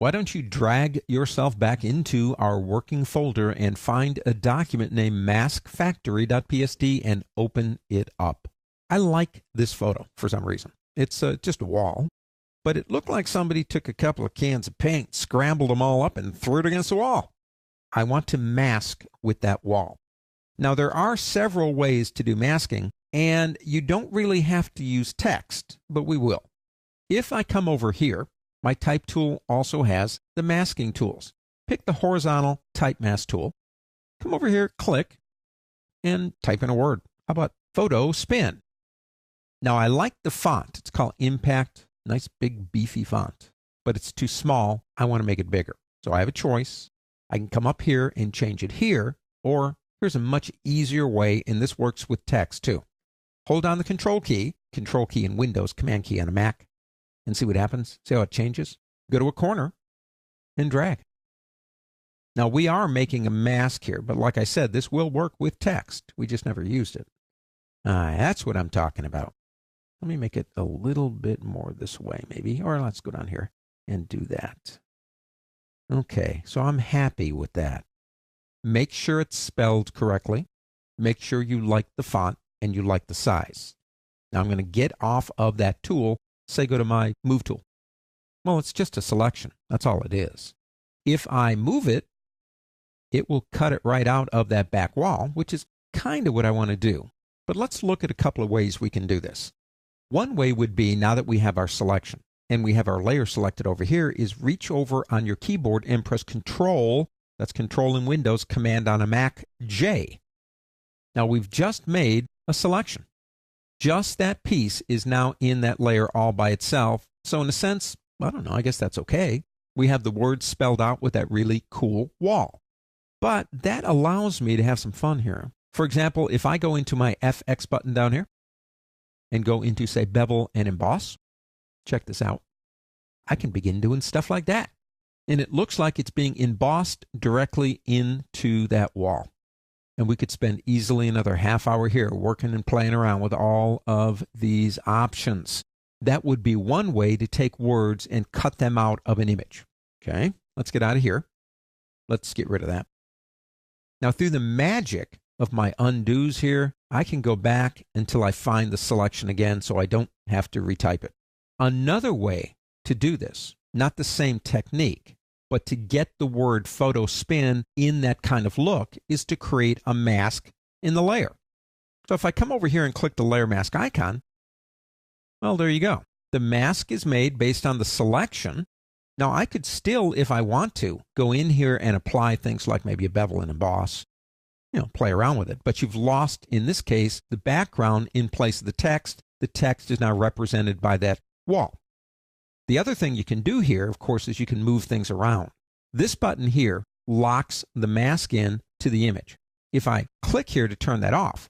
Why don't you drag yourself back into our working folder and find a document named maskfactory.psd and open it up. I like this photo for some reason. It's just a wall, but it looked like somebody took a couple of cans of paint, scrambled them all up, and threw it against the wall. I want to mask with that wall. Now, there are several ways to do masking, and you don't really have to use text, but we will. If I come over here, my type tool also has the masking tools. Pick the horizontal type mask tool. Come over here, click, and type in a word. How about photo spin? Now, I like the font. It's called Impact. Nice big beefy font, but it's too small. I want to make it bigger. So I have a choice. I can come up here and change it here, or here's a much easier way, and this works with text too. Hold down the Control key in Windows, Command key on a Mac, and see what happens. See how it changes? Go to a corner and drag. Now, we are making a mask here, but like I said, this will work with text. We just never used it. That's what I'm talking about. Let me make it a little bit more this way, maybe. Or let's go down here and do that. Okay, so I'm happy with that. Make sure it's spelled correctly. Make sure you like the font and you like the size. Now I'm going to get off of that tool. Say go to my Move tool. Well, it's just a selection. That's all it is. If I move it, it will cut it right out of that back wall, which is kind of what I want to do. But let's look at a couple of ways we can do this. One way would be, now that we have our selection and we have our layer selected over here, is reach over on your keyboard and press Control, that's Control in Windows, Command on a Mac, J. Now we've just made a selection. Just that piece is now in that layer all by itself. So in a sense, I don't know, I guess that's okay. We have the words spelled out with that really cool wall. But that allows me to have some fun here. For example, if I go into my FX button down here and go into, say, Bevel and Emboss, check this out. I can begin doing stuff like that. And it looks like it's being embossed directly into that wall. And we could spend easily another half hour here working and playing around with all of these options. That would be one way to take words and cut them out of an image. Okay, let's get out of here. Let's get rid of that. Now, through the magic of my undos here, I can go back until I find the selection again so I don't have to retype it. Another way to do this, not the same technique, but to get the word photo spin in that kind of look, is to create a mask in the layer. So if I come over here and click the layer mask icon, well, there you go. The mask is made based on the selection. Now, I could still, if I want to, go in here and apply things like maybe a bevel and emboss, play around with it. But you've lost, in this case, the background in place of the text. The text is now represented by that wall. The other thing you can do here, of course, is you can move things around. This button here locks the mask in to the image. If I click here to turn that off,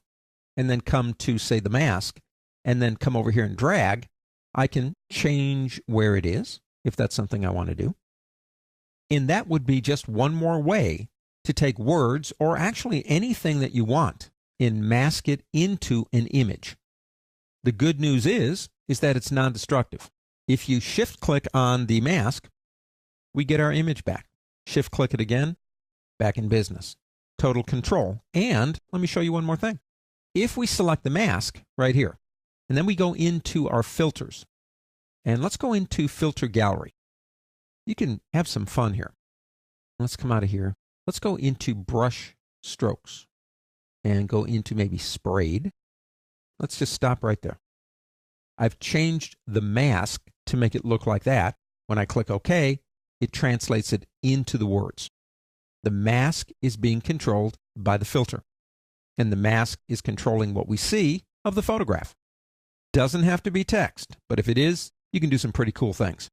and then come to, say, the mask, and then come over here and drag, I can change where it is, if that's something I want to do. And that would be just one more way to take words, or actually anything that you want, and mask it into an image. The good news is that it's non-destructive. If you shift-click on the mask, we get our image back. Shift-click it again, back in business. Total control. And let me show you one more thing. If we select the mask right here, and then we go into our filters, and let's go into Filter Gallery. You can have some fun here. Let's come out of here. Let's go into Brush Strokes and go into maybe Sprayed. Let's just stop right there. I've changed the mask to make it look like that. When I click OK, it translates it into the words. The mask is being controlled by the filter, and the mask is controlling what we see of the photograph. Doesn't have to be text, but if it is, you can do some pretty cool things.